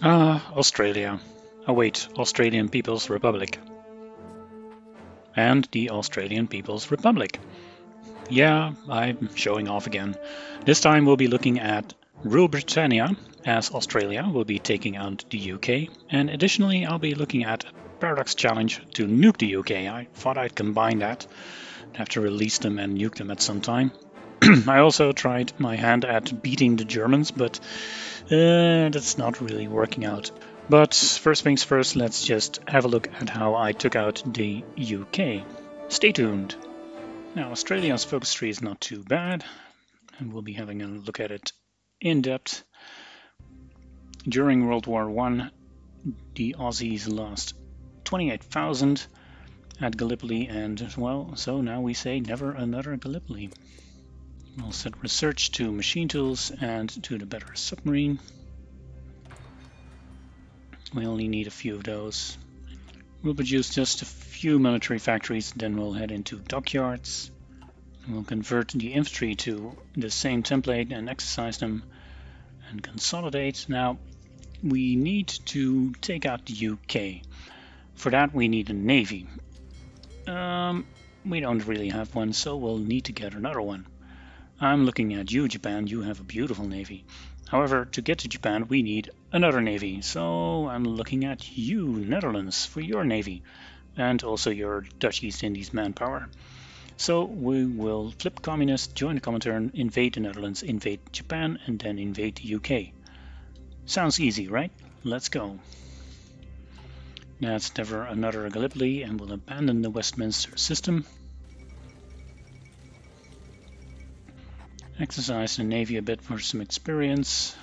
Australia. Oh wait, Australian People's Republic. And the Australian People's Republic. Yeah, I'm showing off again. This time we'll be looking at Rule Britannia, as Australia will be taking out the UK, and additionally I'll be looking at a Paradox Challenge to nuke the UK. I thought I'd combine that, have to release them and nuke them at some time. I also tried my hand at beating the Germans, but that's not really working out. But first things first, let's just have a look at how I took out the UK. Stay tuned. Now, Australia's focus tree is not too bad, and we'll be having a look at it in depth. During World War I, the Aussies lost 28,000 at Gallipoli, and well, so now we say never another Gallipoli. We'll set research to machine tools and to the better submarine. We only need a few of those. We'll produce just a few military factories, then we'll head into dockyards. We'll convert the infantry to the same template and exercise them and consolidate. Now, we need to take out the UK. For that we need a navy. We don't really have one, so we'll need to get another one. I'm looking at you, Japan. You have a beautiful navy. However, to get to Japan we need another navy, so I'm looking at you, Netherlands, for your navy, and also your Dutch East Indies manpower. So we will flip communist, join the Comintern, invade the Netherlands, invade Japan, and then invade the UK. Sounds easy, right? Let's go. That's never another Gallipoli, and we'll abandon the Westminster system. Exercise the Navy a bit for some experience.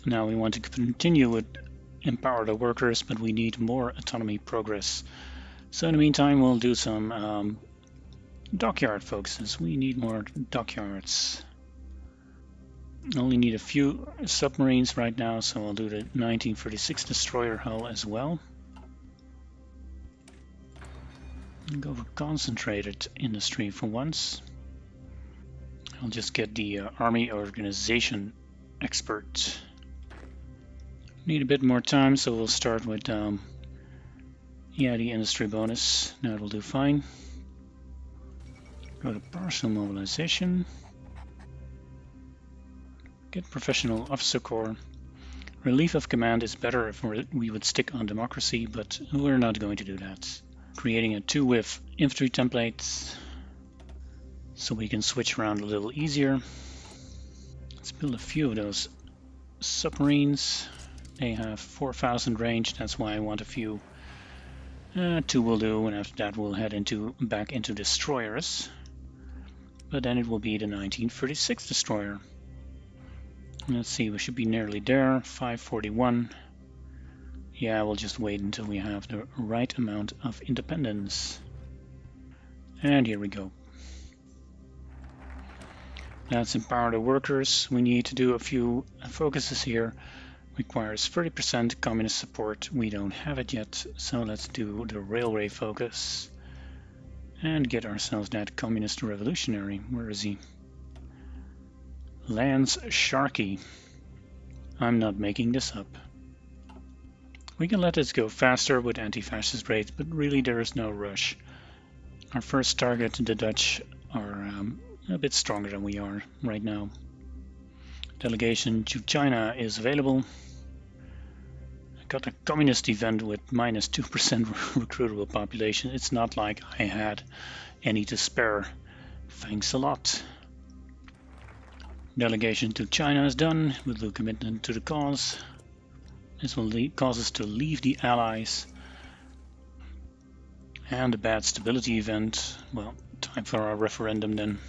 Now we want to continue with empower the workers, but we need more autonomy progress. So in the meantime we'll do some dockyard focuses. We need more dockyards. Only need a few submarines right now, so I'll do the 1936 destroyer hull as well. Go for concentrated industry for once. I'll just get the army organization expert. Need a bit more time, so we'll start with the industry bonus. That will do fine. Go to partial mobilization. Get professional officer corps. Relief of command is better if we would stick on democracy, but we're not going to do that. Creating a 2-with infantry template so we can switch around a little easier. Let's build a few of those submarines. They have 4,000 range, that's why I want a few. 2 will do, and after that we'll head back into destroyers. But then it will be the 1936 destroyer. Let's see, we should be nearly there. 541. Yeah, we'll just wait until we have the right amount of independence. And here we go. Let's empower the workers. We need to do a few focuses here. Requires 30% communist support. We don't have it yet, so let's do the railway focus. And get ourselves that communist revolutionary. Where is he? Lance Sharkey. I'm not making this up. We can let this go faster with anti-fascist raids, but really there is no rush. Our first target, the Dutch, are a bit stronger than we are right now. Delegation to China is available. I got a communist event with minus 2% recruitable population. It's not like I had any to spare. Thanks a lot. Delegation to China is done with the commitment to the cause. This will cause us to leave the Allies. And a bad stability event. Well, time for our referendum then.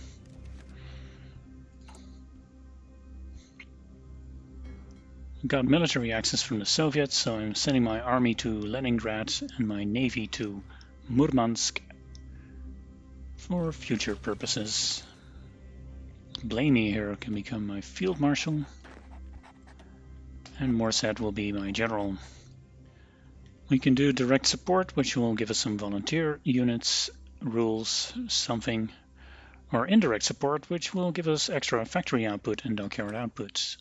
Got military access from the Soviets, so I'm sending my army to Leningrad and my navy to Murmansk for future purposes. Blaney here can become my field marshal. And Morset will be my general. We can do direct support, which will give us some volunteer units, rules, something. or indirect support, which will give us extra factory output and dockyard output.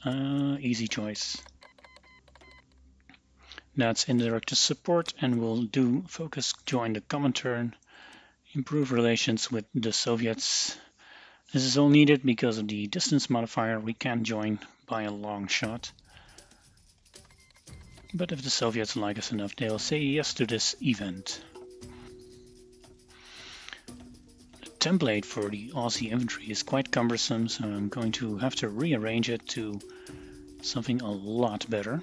Easy choice. That's indirect support, and we'll do focus join the Comintern, improve relations with the Soviets. This is all needed because of the distance modifier. We can't join by a long shot. But if the Soviets like us enough, they'll say yes to this event. The template for the Aussie infantry is quite cumbersome, so I'm going to have to rearrange it to something a lot better.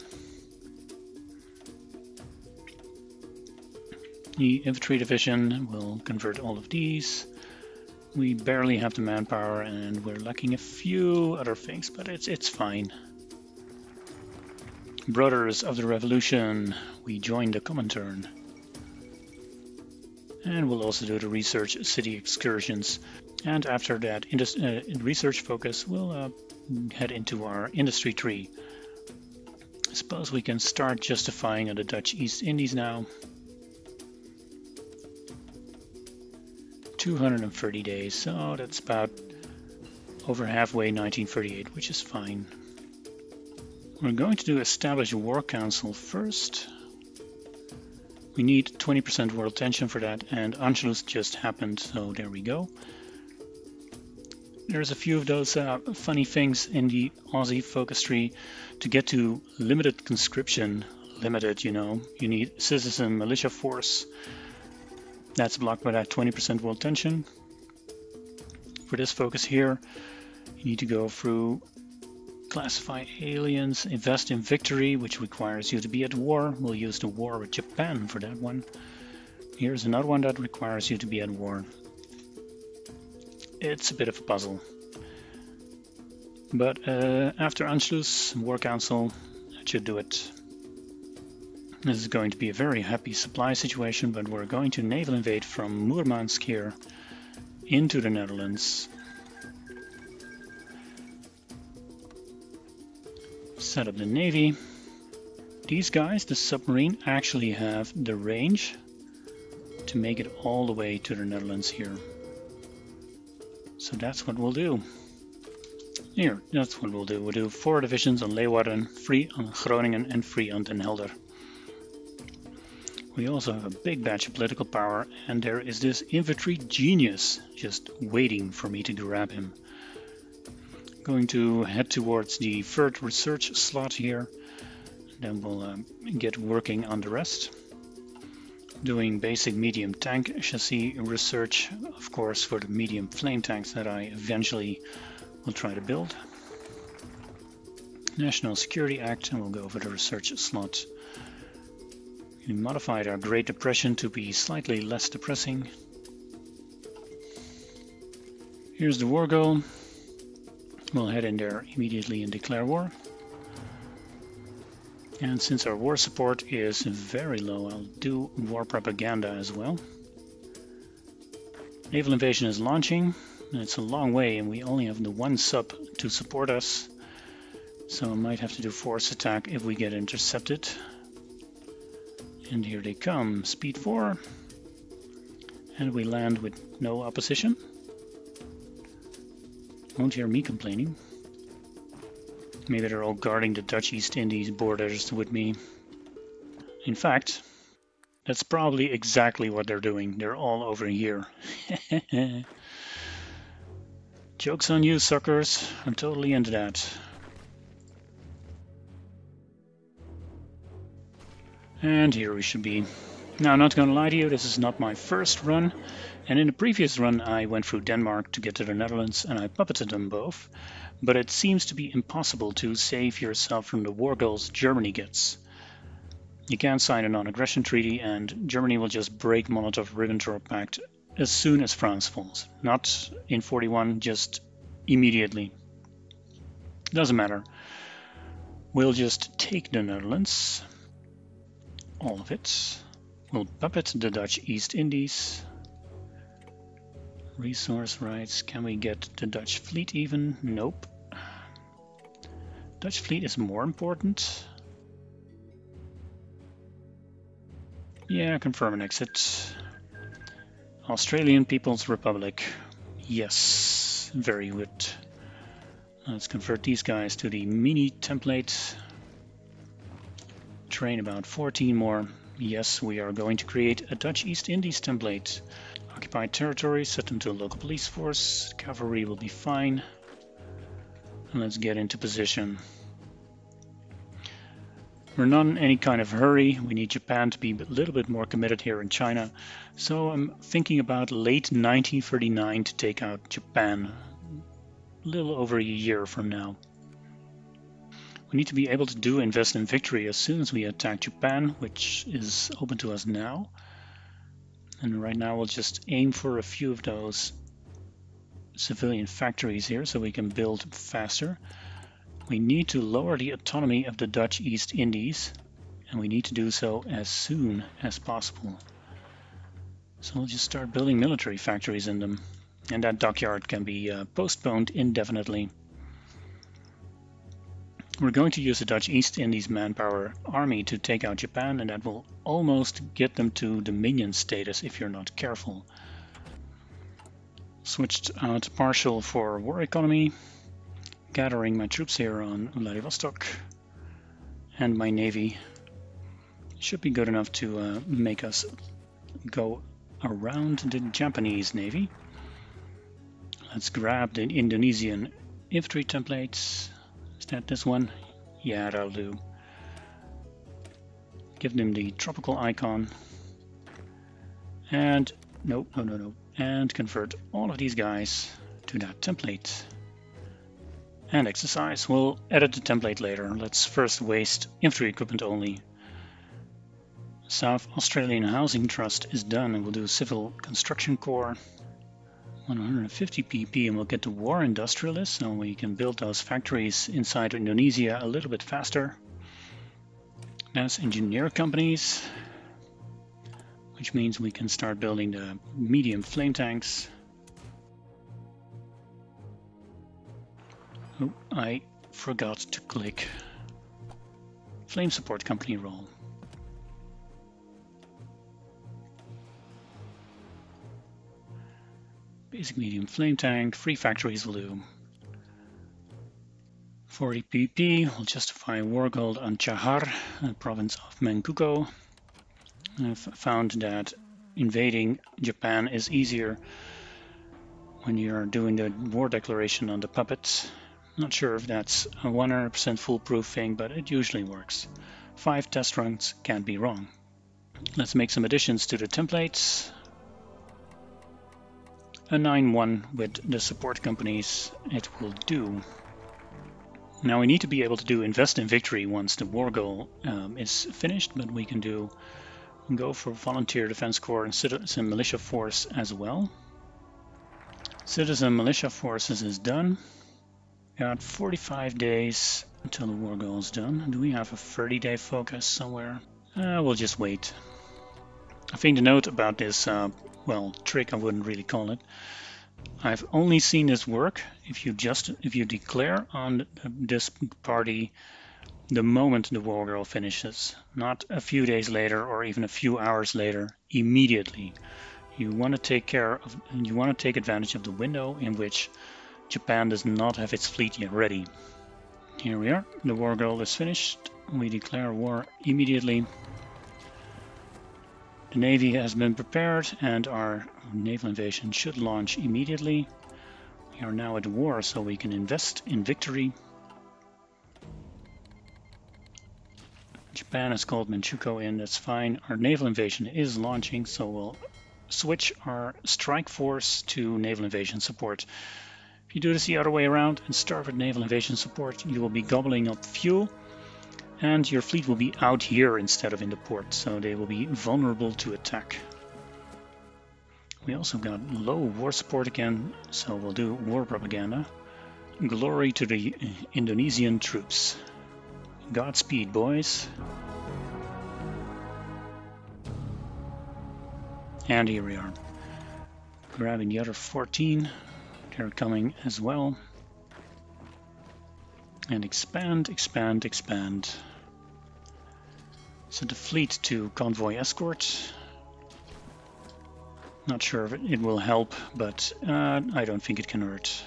The infantry division will convert all of these. We barely have the manpower and we're lacking a few other things, but it's fine. Brothers of the Revolution, we join the Comintern. And we'll also do the research city excursions. And after that research focus, we'll head into our industry tree. I suppose we can start justifying on the Dutch East Indies now. 230 days, so that's about over halfway 1938, which is fine. We're going to do establish a war council first. We need 20% world tension for that, and Anschluss just happened, so there we go. There's a few of those funny things in the Aussie focus tree. To get to limited conscription, limited, you know, you need citizen militia force. That's blocked by that 20% world tension. For this focus here, you need to go through classify aliens, invest in victory, which requires you to be at war. We'll use the war with Japan for that one. Here's another one that requires you to be at war. It's a bit of a puzzle. But after Anschluss, War Council, that should do it. This is going to be a very happy supply situation, but we're going to naval invade from Murmansk here into the Netherlands. Set up the navy. These guys, the submarine, actually have the range to make it all the way to the Netherlands here. So that's what we'll do. Here, that's what we'll do. We'll do 4 divisions on Leeuwarden, 3 on Groningen and 3 on Den Helder. We also have a big batch of political power, and there is this infantry genius just waiting for me to grab him. Going to head towards the 3rd research slot here, then we'll get working on the rest. Doing basic medium tank chassis research, of course, for the medium flame tanks that I eventually will try to build. National Security Act, and we'll go for the research slot. We modified our Great Depression to be slightly less depressing. Here's the war goal. We'll head in there immediately and declare war. And since our war support is very low, I'll do war propaganda as well. Naval invasion is launching. It's a long way and we only have the 1 sub to support us. So I might have to do force attack if we get intercepted. And here they come, speed 4. And we land with no opposition. Won't hear me complaining. Maybe they're all guarding the Dutch East Indies borders with me. In fact, that's probably exactly what they're doing. They're all over here. Joke's on you, suckers. I'm totally into that. And here we should be. Now, I'm not gonna lie to you, this is not my first run. And in the previous run I went through Denmark to get to the Netherlands and I puppeted them both. But it seems to be impossible to save yourself from the war goals Germany gets. You can't sign a non-aggression treaty and Germany will just break Molotov-Ribbentrop Pact as soon as France falls. Not in 41, just immediately. Doesn't matter. We'll just take the Netherlands. All of it. We'll puppet the Dutch East Indies. Resource rights. Can we get the Dutch fleet even? Nope. Dutch fleet is more important. Yeah, confirm an exit. Australian People's Republic. Yes, very good. Let's convert these guys to the mini template. Train about 14 more. Yes, we are going to create a Dutch East Indies template. Occupied territory, set them to a local police force. Cavalry will be fine. And let's get into position. We're not in any kind of hurry. We need Japan to be a little bit more committed here in China. So I'm thinking about late 1939 to take out Japan. A little over a year from now. We need to be able to invest in victory as soon as we attack Japan, which is open to us now. And right now we'll just aim for a few of those civilian factories here so we can build faster. We need to lower the autonomy of the Dutch East Indies, and we need to do so as soon as possible. So we'll just start building military factories in them, and that dockyard can be postponed indefinitely. We're going to use the Dutch East Indies manpower army to take out Japan, and that will almost get them to Dominion status if you're not careful. Switched out partial for war economy. Gathering my troops here on Vladivostok, and my navy should be good enough to make us go around the Japanese navy. Let's grab the Indonesian infantry templates. Is that this one? Yeah, that'll do. Give them the tropical icon, and no, and convert all of these guys to that template. And exercise. We'll edit the template later. Let's first waste infantry equipment only. South Australian Housing Trust is done, and we'll do Civil Construction Corps. 150 pp, and we'll get the War Industrialists, so we can build those factories inside Indonesia a little bit faster. That's engineer companies, which means we can start building the medium flame tanks. Oh, I forgot to click Flame Support Company role. Basic medium flame tank, 3 factories will do. 40 pp will justify war gold on Chahar, the province of Menkuko. I've found that invading Japan is easier when you're doing the war declaration on the puppets. Not sure if that's a 100% foolproof thing, but it usually works. 5 test runs can't be wrong. Let's make some additions to the templates. A 9-1 with the support companies, it will do. Now we need to be able to invest in victory once the war goal is finished, but we can go for Volunteer Defense Corps and Citizen Militia Force as well. Citizen Militia Forces is done. Got 45 days until the war goal is done. Do we have a 30-day focus somewhere? We'll just wait. I think the note about this, well, trick I wouldn't really call it. I've only seen this work if you declare on this party the moment the war goal finishes, not a few days later or even a few hours later, immediately. You want to take advantage of the window in which Japan does not have its fleet yet ready. Here we are, the war goal is finished. We declare war immediately. The Navy has been prepared and our naval invasion should launch immediately. We are now at war, so we can invest in victory. Japan has called Manchukuo in, that's fine. Our naval invasion is launching, so we'll switch our strike force to naval invasion support. If you do this the other way around and start with naval invasion support, you will be gobbling up fuel and your fleet will be out here instead of in the port, so they will be vulnerable to attack. We also got low war support again, so we'll do war propaganda. Glory to the Indonesian troops. Godspeed, boys. And here we are. Grabbing the other 14. They're coming as well. And expand, expand, expand. Set the fleet to convoy escort. Not sure if it will help, but I don't think it can hurt.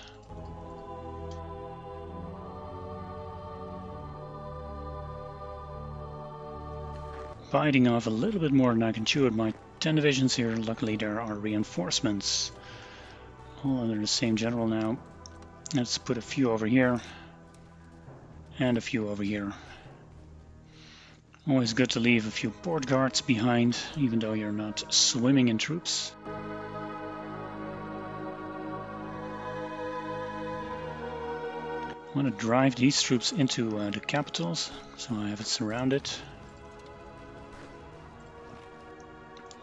Biting off a little bit more than I can chew with my 10 divisions here. Luckily there are reinforcements all under the same general now. Let's put a few over here and a few over here. Always good to leave a few port guards behind, even though you're not swimming in troops. I want to drive these troops into the capitals, so I have it surrounded.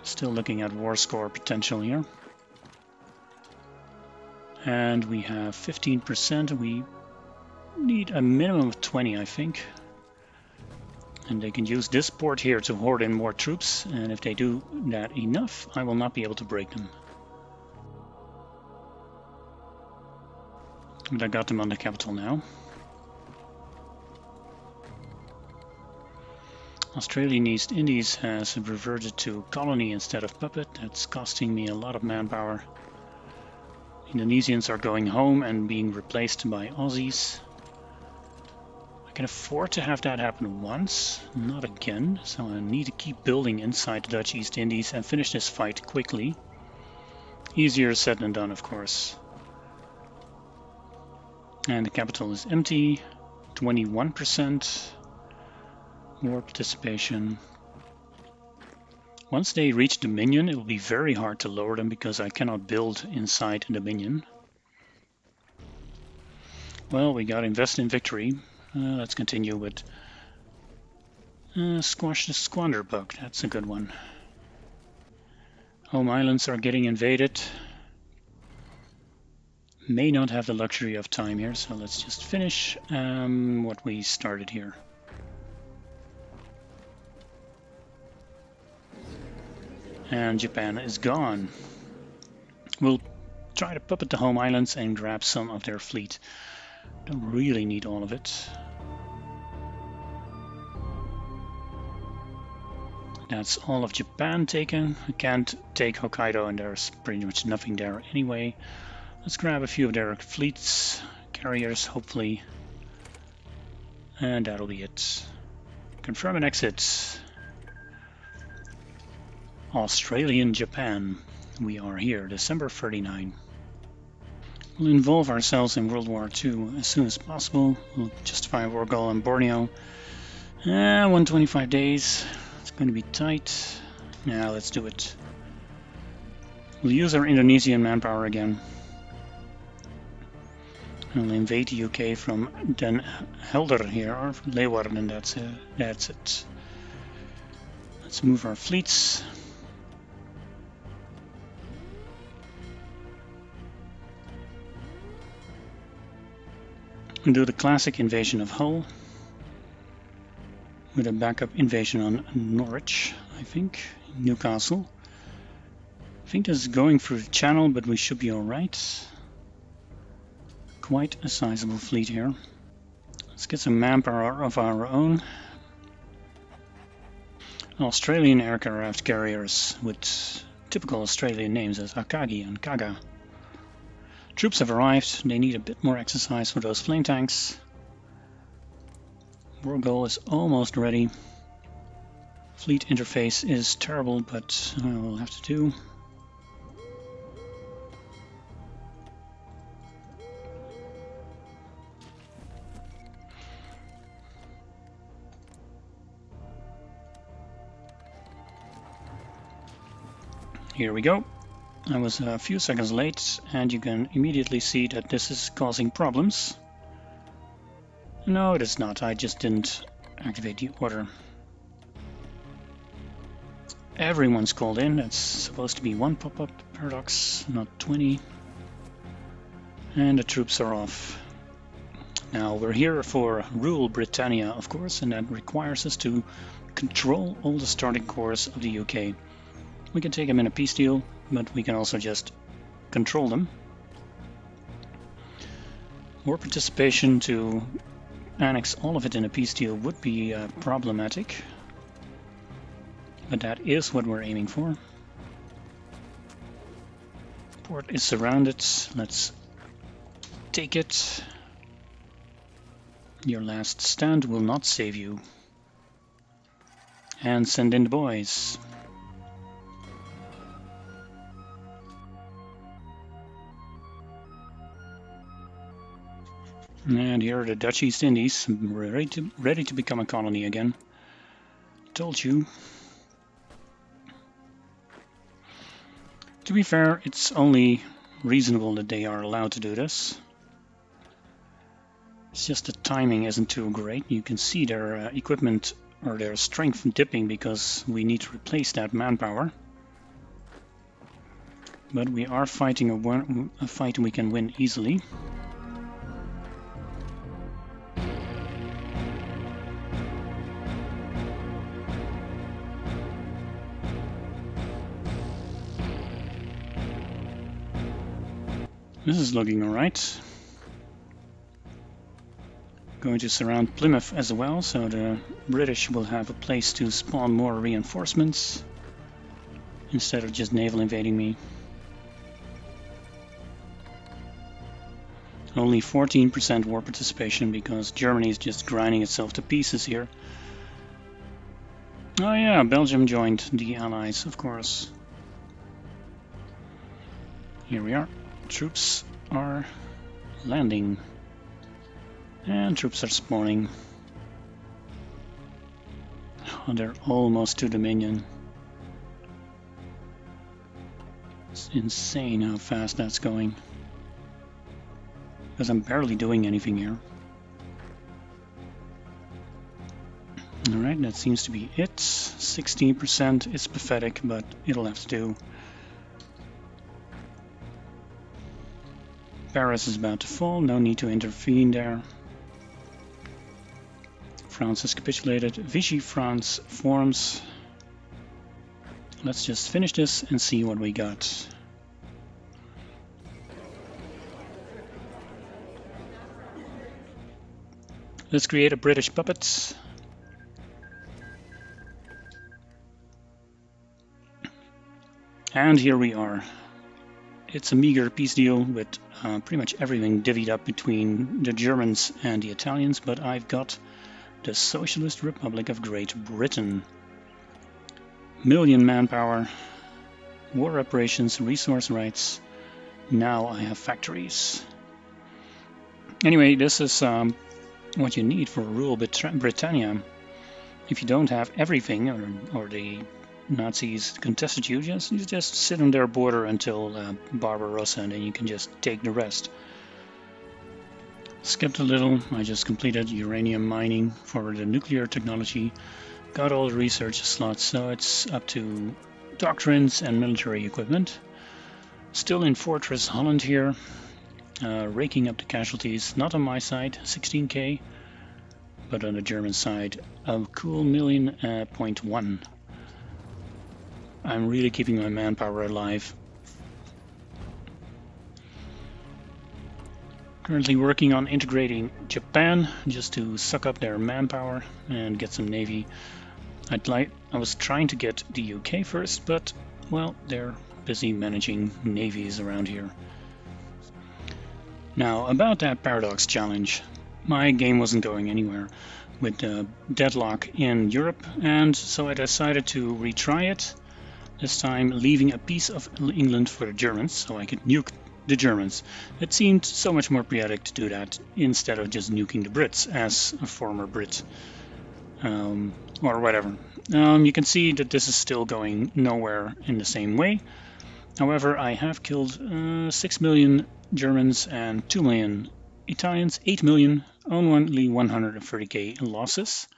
Still looking at war score potential here. And we have 15%. We need a minimum of 20, I think. And they can use this port here to hoard in more troops. And if they do that enough, I will not be able to break them. But I got them on the capital now. Australian East Indies has reverted to colony instead of puppet. That's costing me a lot of manpower. Indonesians are going home and being replaced by Aussies. I can afford to have that happen once, not again, so I need to keep building inside the Dutch East Indies and finish this fight quickly. Easier said than done, of course. And the capital is empty, 21%. War participation. Once they reach Dominion, it will be very hard to lower them because I cannot build inside Dominion. Well, we got invest in victory. Let's continue with squash the squander bug. That's a good one. Home islands are getting invaded. May not have the luxury of time here, so let's just finish what we started here. And Japan is gone. We'll try to puppet the home islands and grab some of their fleet. Don't really need all of it. That's all of Japan taken. I can't take Hokkaido and there's pretty much nothing there anyway. Let's grab a few of their fleets, carriers hopefully. And that'll be it. Confirm an exit. Australian Japan. We are here, December 39. We'll involve ourselves in World War II as soon as possible. We'll justify a war goal on Borneo. 125 days. It's going to be tight. Yeah, let's do it. We'll use our Indonesian manpower again. We'll invade the UK from Den Helder here, or from Leeuwarden, and that's it. Let's move our fleets. We'll do the classic invasion of Hull with a backup invasion on Norwich, I think, Newcastle. I think this is going through the channel, but we should be alright. Quite a sizable fleet here. Let's get some manpower of our own. Australian aircraft carriers with typical Australian names as Akagi and Kaga. Troops have arrived. They need a bit more exercise for those flame tanks. War goal is almost ready. Fleet interface is terrible, but we'll have to do. Here we go. I was a few seconds late, and you can immediately see that this is causing problems. No, it is not. I just didn't activate the order. Everyone's called in. It's supposed to be one pop-up paradox, not 20. And the troops are off. Now, we're here for rule Britannia, of course, and that requires us to control all the starting corps of the UK. We can take them in a peace deal, but we can also just control them. War participation to annex all of it in a peace deal would be problematic, but that is what we're aiming for. Fort is surrounded. Let's take it. Your last stand will not save you. And send in the boys. And here are the Dutch East Indies, ready to become a colony again. Told you. To be fair, it's only reasonable that they are allowed to do this. It's just the timing isn't too great. You can see their equipment or their strength dipping because we need to replace that manpower. But we are fighting a fight we can win easily. This is looking alright. Going to surround Plymouth as well, so the British will have a place to spawn more reinforcements instead of just naval invading me. Only 14% war participation because Germany is just grinding itself to pieces here. Oh yeah, Belgium joined the Allies, of course. Here we are. Troops are landing. And troops are spawning. Oh, they're almost to Dominion. It's insane how fast that's going. Because I'm barely doing anything here. Alright, that seems to be it. 16%, it's pathetic, but it'll have to do. Paris is about to fall, no need to intervene there. France has capitulated. Vichy France forms. Let's just finish this and see what we got. Let's create a British puppet. And here we are. It's a meager peace deal with pretty much everything divvied up between the Germans and the Italians, but I've got the Socialist Republic of Great Britain. Million manpower, war reparations, resource rights. Now I have factories. Anyway, this is what you need for rule Britannia. If you don't have everything, or the Nazis contested you just sit on their border until Barbarossa, and then you can just take the rest. Skipped a little. I just completed uranium mining for the nuclear technology. Got all the research slots, so it's up to doctrines and military equipment. Still in Fortress Holland here, raking up the casualties. Not on my side, 16k, but on the German side, a cool 1.1. I'm really keeping my manpower alive. Currently working on integrating Japan just to suck up their manpower and get some navy. I was trying to get the UK first, but well, they're busy managing navies around here. Now about that paradox challenge, my game wasn't going anywhere with the deadlock in Europe, and so I decided to retry it. This time leaving a piece of England for the Germans, so I could nuke the Germans. It seemed so much more patriotic to do that instead of just nuking the Brits as a former Brit. Or whatever. You can see that this is still going nowhere in the same way. However, I have killed 6 million Germans and 2 million Italians, 8 million, only 130k losses.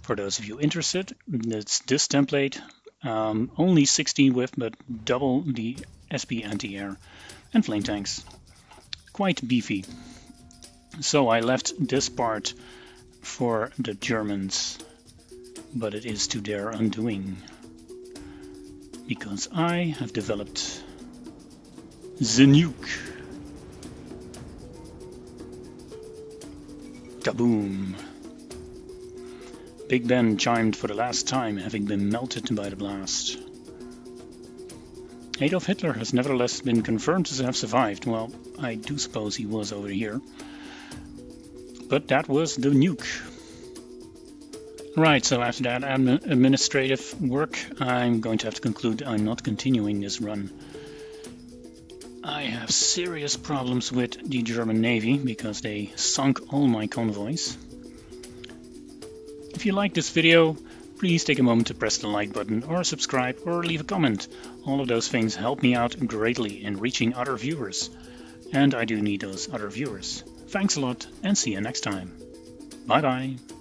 For those of you interested, it's this template. Only 16 whiff, but double the SP anti-air and flame tanks. Quite beefy. So I left this part for the Germans, but it is to their undoing, because I have developed the nuke. Kaboom! Big Ben chimed for the last time, having been melted by the blast. Adolf Hitler has nevertheless been confirmed to have survived. Well, I do suppose he was over here. But that was the nuke. Right, so after that administrative work, I'm going to have to conclude I'm not continuing this run. I have serious problems with the German Navy because they sunk all my convoys. If you like this video, please take a moment to press the like button or subscribe or leave a comment. All of those things help me out greatly in reaching other viewers. And I do need those other viewers. Thanks a lot and see you next time. Bye bye.